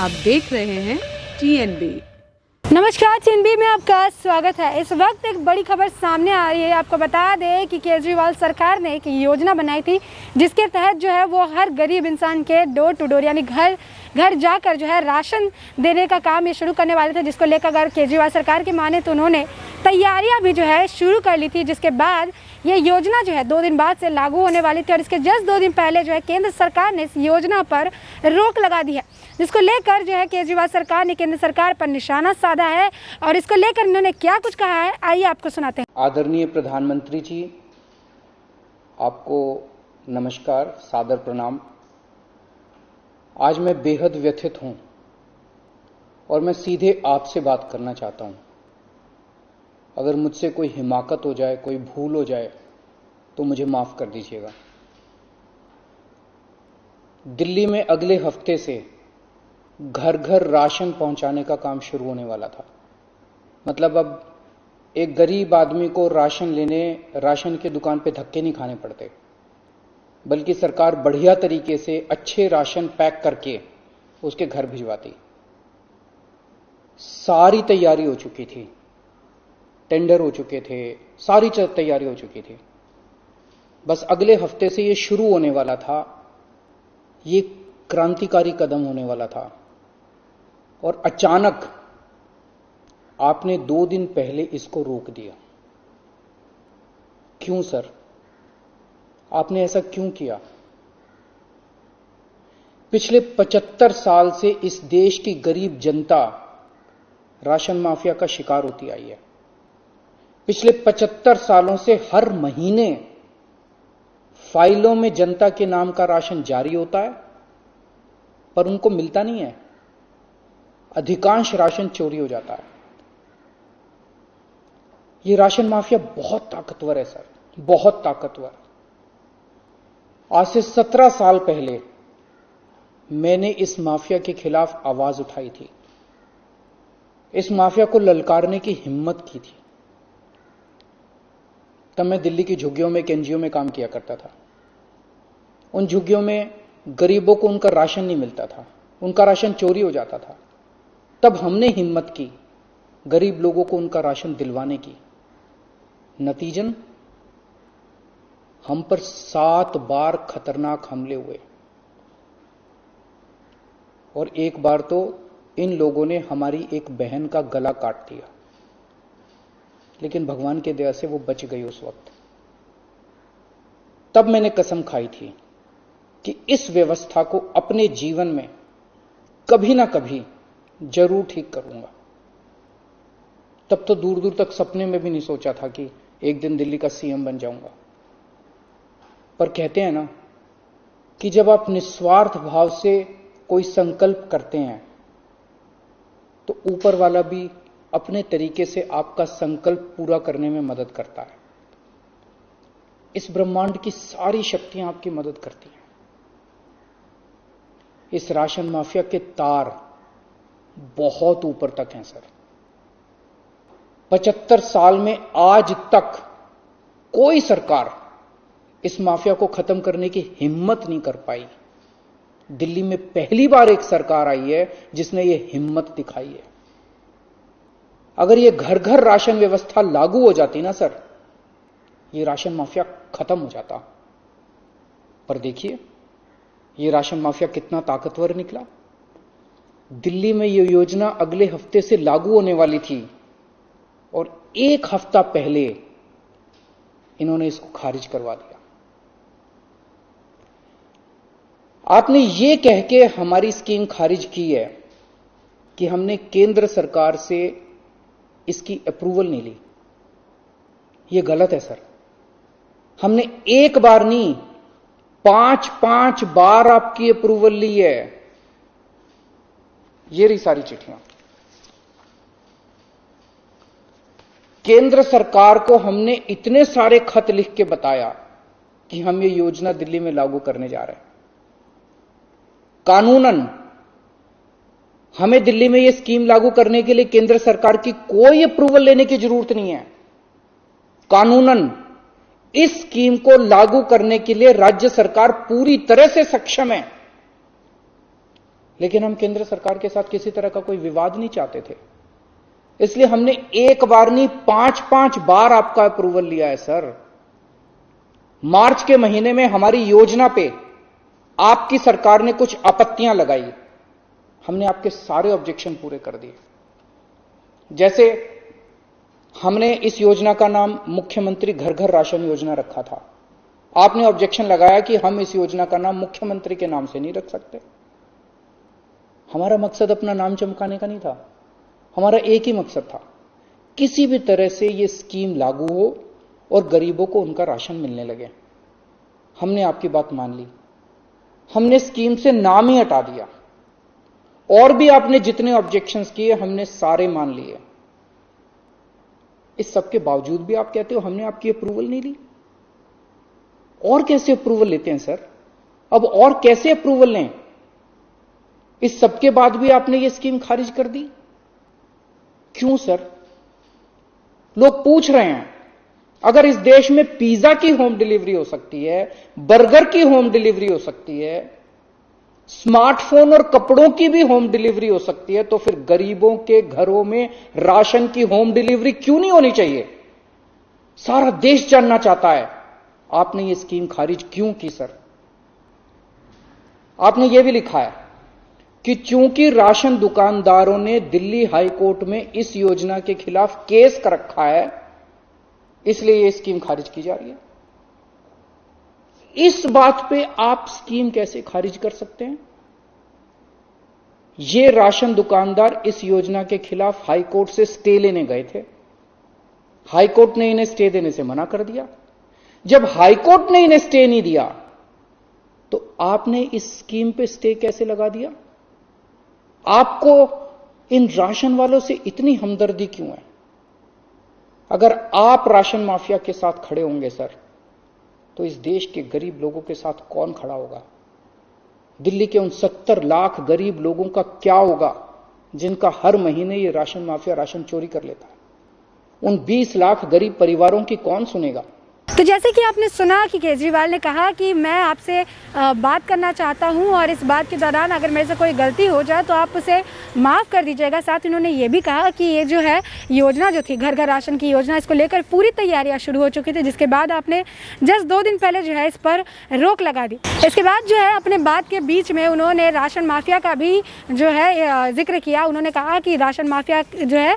आप देख रहे हैं TNB। नमस्कार, TNB में आपका स्वागत है। इस वक्त एक बड़ी खबर सामने आ रही है। आपको बता दें कि केजरीवाल सरकार ने एक योजना बनाई थी जिसके तहत जो है वो हर गरीब इंसान के डोर टू डोर यानी घर घर जाकर जो है राशन देने का काम ये शुरू करने वाले थे, जिसको लेकर अगर केजरीवाल सरकार की माने तो उन्होंने तैयारियां भी जो है शुरू कर ली थी, जिसके बाद ये योजना जो है 2 दिन बाद से लागू होने वाली थी। और इसके जस्ट 2 दिन पहले जो है केंद्र सरकार ने इस योजना पर रोक लगा दी है, जिसको लेकर जो है केजरीवाल सरकार ने केंद्र सरकार पर निशाना साधा है। और इसको लेकर इन्होंने क्या कुछ कहा है, आइए आपको सुनाते हैं। आदरणीय प्रधानमंत्री जी, आपको नमस्कार, सादर प्रणाम। आज मैं बेहद व्यथित हूं और मैं सीधे आपसे बात करना चाहता हूं। अगर मुझसे कोई हिमाकत हो जाए, कोई भूल हो जाए तो मुझे माफ कर दीजिएगा। दिल्ली में अगले हफ्ते से घर घर राशन पहुंचाने का काम शुरू होने वाला था। मतलब अब एक गरीब आदमी को राशन की दुकान पे धक्के नहीं खाने पड़ते, बल्कि सरकार बढ़िया तरीके से अच्छे राशन पैक करके उसके घर भिजवाती। सारी तैयारी हो चुकी थी, टेंडर हो चुके थे, सारी तैयारी हो चुकी थी। बस अगले हफ्ते से ये शुरू होने वाला था। ये क्रांतिकारी कदम होने वाला था और अचानक आपने 2 दिन पहले इसको रोक दिया। क्यों सर? आपने ऐसा क्यों किया? पिछले 75 साल से इस देश की गरीब जनता राशन माफिया का शिकार होती आई है। पिछले 75 सालों से हर महीने फाइलों में जनता के नाम का राशन जारी होता है, पर उनको मिलता नहीं है। अधिकांश राशन चोरी हो जाता है। ये राशन माफिया बहुत ताकतवर है सर, बहुत ताकतवर। आज से 17 साल पहले मैंने इस माफिया के खिलाफ आवाज उठाई थी, इस माफिया को ललकारने की हिम्मत की थी। तब मैं दिल्ली की झुग्गियों में, एक एनजीओ में काम किया करता था। उन झुग्गियों में गरीबों को उनका राशन नहीं मिलता था, उनका राशन चोरी हो जाता था। तब हमने हिम्मत की गरीब लोगों को उनका राशन दिलवाने की। नतीजन हम पर 7 बार खतरनाक हमले हुए और एक बार तो इन लोगों ने हमारी एक बहन का गला काट दिया, लेकिन भगवान के दया से वो बच गई उस वक्त। तब मैंने कसम खाई थी कि इस व्यवस्था को अपने जीवन में कभी ना कभी जरूर ठीक करूंगा। तब तो दूर दूर तक सपने में भी नहीं सोचा था कि एक दिन दिल्ली का सीएम बन जाऊंगा। पर कहते हैं ना कि जब आप निस्वार्थ भाव से कोई संकल्प करते हैं तो ऊपर वाला भी अपने तरीके से आपका संकल्प पूरा करने में मदद करता है। इस ब्रह्मांड की सारी शक्तियां आपकी मदद करती हैं। इस राशन माफिया के तार बहुत ऊपर तक हैं सर। 75 साल में आज तक कोई सरकार इस माफिया को खत्म करने की हिम्मत नहीं कर पाई। दिल्ली में पहली बार एक सरकार आई है जिसने यह हिम्मत दिखाई है। अगर ये घर घर राशन व्यवस्था लागू हो जाती ना सर, ये राशन माफिया खत्म हो जाता। पर देखिए ये राशन माफिया कितना ताकतवर निकला। दिल्ली में ये योजना अगले हफ्ते से लागू होने वाली थी और 1 हफ्ता पहले इन्होंने इसको खारिज करवा दिया। आपने ये कह के हमारी स्कीम खारिज की है कि हमने केंद्र सरकार से इसकी अप्रूवल नहीं ली। यह गलत है सर। हमने एक बार नहीं, 5 बार आपकी अप्रूवल ली है। ये रही सारी चिट्ठियां। केंद्र सरकार को हमने इतने सारे खत लिख के बताया कि हम ये योजना दिल्ली में लागू करने जा रहे हैं। कानूनन हमें दिल्ली में यह स्कीम लागू करने के लिए केंद्र सरकार की कोई अप्रूवल लेने की जरूरत नहीं है। कानूनन इस स्कीम को लागू करने के लिए राज्य सरकार पूरी तरह से सक्षम है। लेकिन हम केंद्र सरकार के साथ किसी तरह का कोई विवाद नहीं चाहते थे, इसलिए हमने एक बार नहीं 5-5 बार आपका अप्रूवल लिया है सर। मार्च के महीने में हमारी योजना पे आपकी सरकार ने कुछ आपत्तियां लगाई, हमने आपके सारे ऑब्जेक्शन पूरे कर दिए। जैसे हमने इस योजना का नाम मुख्यमंत्री घर घर राशन योजना रखा था, आपने ऑब्जेक्शन लगाया कि हम इस योजना का नाम मुख्यमंत्री के नाम से नहीं रख सकते। हमारा मकसद अपना नाम चमकाने का नहीं था, हमारा एक ही मकसद था, किसी भी तरह से यह स्कीम लागू हो और गरीबों को उनका राशन मिलने लगे। हमने आपकी बात मान ली, हमने स्कीम से नाम ही हटा दिया, और भी आपने जितने ऑब्जेक्शंस किए हमने सारे मान लिए। इस सब के बावजूद भी आप कहते हो हमने आपकी अप्रूवल नहीं ली। और कैसे अप्रूवल लेते हैं सर? अब और कैसे अप्रूवल लें? इस सब के बाद भी आपने ये स्कीम खारिज कर दी, क्यों सर? लोग पूछ रहे हैं, अगर इस देश में पिज्जा की होम डिलीवरी हो सकती है, बर्गर की होम डिलीवरी हो सकती है, स्मार्टफोन और कपड़ों की भी होम डिलीवरी हो सकती है, तो फिर गरीबों के घरों में राशन की होम डिलीवरी क्यों नहीं होनी चाहिए? सारा देश जानना चाहता है आपने ये स्कीम खारिज क्यों की सर? आपने ये भी लिखा है कि चूंकि राशन दुकानदारों ने दिल्ली हाई कोर्ट में इस योजना के खिलाफ केस कर रखा है, इसलिए ये स्कीम खारिज की जा रही है। इस बात पे आप स्कीम कैसे खारिज कर सकते हैं? ये राशन दुकानदार इस योजना के खिलाफ हाई कोर्ट से स्टे लेने गए थे, हाई कोर्ट ने इन्हें स्टे देने से मना कर दिया। जब हाई कोर्ट ने इन्हें स्टे नहीं दिया तो आपने इस स्कीम पे स्टे कैसे लगा दिया? आपको इन राशन वालों से इतनी हमदर्दी क्यों है? अगर आप राशन माफिया के साथ खड़े होंगे सर, तो इस देश के गरीब लोगों के साथ कौन खड़ा होगा? दिल्ली के उन 70 लाख गरीब लोगों का क्या होगा जिनका हर महीने ये राशन माफिया राशन चोरी कर लेता है? उन 20 लाख गरीब परिवारों की कौन सुनेगा? तो जैसे कि आपने सुना कि केजरीवाल ने कहा कि मैं आपसे बात करना चाहता हूं और इस बात के दौरान अगर मेरे से कोई गलती हो जाए तो आप उसे माफ़ कर दीजिएगा। साथ उन्होंने ये भी कहा कि ये जो है योजना जो थी घर घर राशन की योजना, इसको लेकर पूरी तैयारियां शुरू हो चुकी थी, जिसके बाद आपने जस्ट 2 दिन पहले जो है इस पर रोक लगा दी। इसके बाद जो है अपने बात के बीच में उन्होंने राशन माफिया का भी जो है जिक्र किया। उन्होंने कहा कि राशन माफिया जो है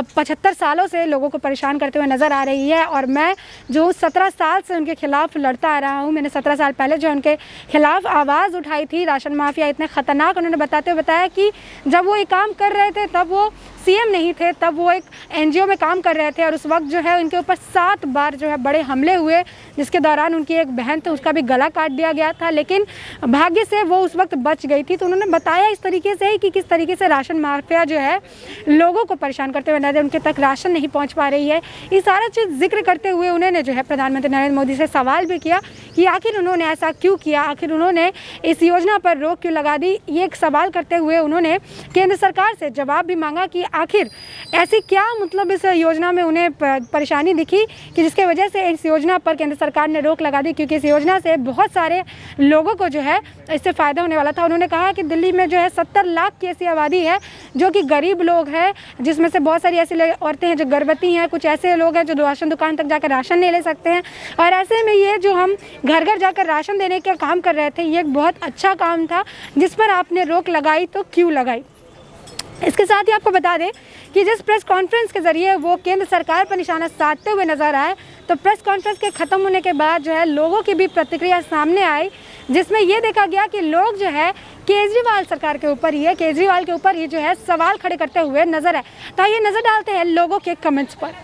75 सालों से लोगों को परेशान करते हुए नज़र आ रही है और मैं जो 17 साल से उनके खिलाफ लड़ता आ रहा हूं। मैंने 17 साल पहले जो उनके खिलाफ आवाज़ उठाई थी। राशन माफिया इतने ख़तरनाक, उन्होंने बताया कि जब वो ये काम कर रहे थे तब वो सीएम नहीं थे, तब वो एक एनजीओ में काम कर रहे थे और उस वक्त जो है उनके ऊपर 7 बार जो है बड़े हमले हुए, जिसके दौरान उनकी एक बहन थी उसका भी गला काट दिया गया था, लेकिन भाग्य से वो उस वक्त बच गई थी। तो उन्होंने बताया इस तरीके से कि किस तरीके से राशन माफिया जो है लोगों को परेशान करते हुए नजर, उनके तक राशन नहीं पहुँच पा रही है। ये सारा चीज़ जिक्र करते हुए उन्होंने जो है प्रधानमंत्री नरेंद्र मोदी से सवाल भी किया कि आखिर उन्होंने ऐसा क्यों किया, आखिर उन्होंने इस योजना पर रोक क्यों लगा दी। ये एक सवाल करते हुए उन्होंने केंद्र सरकार से जवाब भी मांगा कि आखिर ऐसी क्या मतलब इस योजना में उन्हें परेशानी दिखी कि जिसके वजह से इस योजना पर केंद्र सरकार ने रोक लगा दी, क्योंकि इस योजना से बहुत सारे लोगों को जो है इससे फ़ायदा होने वाला था। उन्होंने कहा कि दिल्ली में जो है 70 लाख की ऐसी आबादी है जो कि गरीब लोग हैं, जिसमें से बहुत सारी ऐसी औरतें हैं जो गर्भवती हैं, कुछ ऐसे लोग हैं जो राशन दुकान तक जाकर राशन नहीं ले सकते हैं। और ऐसे में ये जो हम घर घर जाकर राशन देने का काम कर रहे थे, ये एक बहुत अच्छा काम था जिस पर आपने रोक लगाई, तो क्यों लगाई? इसके साथ ही आपको बता दें कि जिस प्रेस कॉन्फ्रेंस के ज़रिए वो केंद्र सरकार पर निशाना साधते हुए नजर आए, तो प्रेस कॉन्फ्रेंस के ख़त्म होने के बाद जो है लोगों की भी प्रतिक्रिया सामने आई, जिसमें ये देखा गया कि लोग जो है केजरीवाल सरकार के ऊपर ही केजरीवाल के ऊपर ही जो है सवाल खड़े करते हुए नजर आए। तो ये नज़र डालते हैं लोगों के कमेंट्स पर।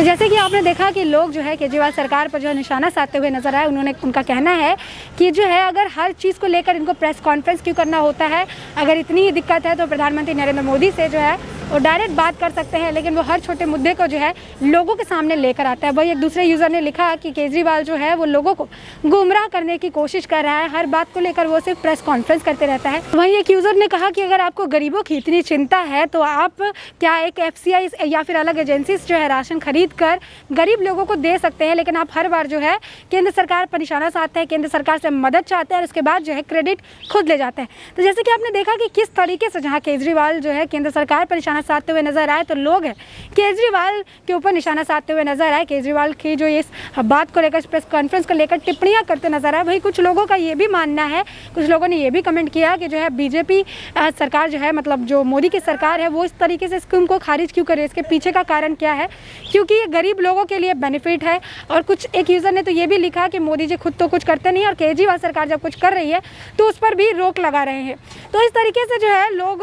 तो जैसे कि आपने देखा कि लोग जो है केजरीवाल सरकार पर जो है निशाना साधते हुए नजर आए। उनका कहना है कि जो है अगर हर चीज़ को लेकर इनको प्रेस कॉन्फ्रेंस क्यों करना होता है, अगर इतनी ही दिक्कत है तो प्रधानमंत्री नरेंद्र मोदी से जो है वो डायरेक्ट बात कर सकते हैं, लेकिन वो हर छोटे मुद्दे को जो है लोगों के सामने लेकर आता है। वही एक दूसरे यूज़र ने लिखा कि केजरीवाल जो है वो लोगों को गुमराह करने की कोशिश कर रहा है, हर बात को लेकर वो सिर्फ प्रेस कॉन्फ्रेंस करते रहता है। वहीं एक यूज़र ने कहा कि अगर आपको गरीबों की इतनी चिंता है तो आप क्या एक FCI या फिर अलग एजेंसीज जो है राशन खरीद कर गरीब लोगों को दे सकते हैं, लेकिन आप हर बार जो है केंद्र सरकार पर निशाना साधते हैं, केंद्र सरकार से मदद चाहते हैं और उसके बाद जो है क्रेडिट खुद ले जाते हैं। तो जैसे कि आपने देखा कि किस तरीके से जहाँ केजरीवाल जो है केंद्र सरकार पर निशाना साधते हुए नजर आए, तो लोग हैं केजरीवाल के ऊपर निशाना साधते हुए नजर आए, केजरीवाल की जो इस बात को लेकर प्रेस कॉन्फ्रेंस को लेकर टिप्पणियां करते नजर आए। वहीं कुछ लोगों का ये भी मानना है, कुछ लोगों ने ये भी कमेंट किया कि जो है बीजेपी सरकार जो है मतलब जो मोदी की सरकार है वो इस तरीके से स्कीम को खारिज क्यों करे, इसके पीछे का कारण क्या है, क्योंकि ये गरीब लोगों के लिए बेनिफिट है। और कुछ एक यूज़र ने तो ये भी लिखा कि मोदी जी खुद तो कुछ करते नहीं और केजरीवाल सरकार जब कुछ कर रही है तो उस पर भी रोक लगा रहे हैं। तो इस तरीके से जो है लोग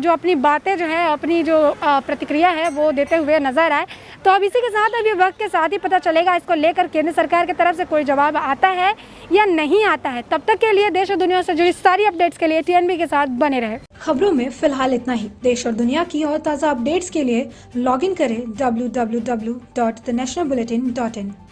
जो अपनी बातें जो है अपनी जो प्रतिक्रिया है वो देते हुए नजर आए। तो अब इसी के साथ अभी वक्त के साथ ही पता चलेगा इसको लेकर केंद्र सरकार की तरफ से कोई जवाब आता है या नहीं आता है। तब तक के लिए देश और दुनिया से जुड़ी सारी अपडेट्स के लिए TNB के साथ बने रहे। खबरों में फिलहाल इतना ही। देश और दुनिया की और ताज़ा अपडेट्स के लिए लॉग इन करें www.thenationalbulletin.in।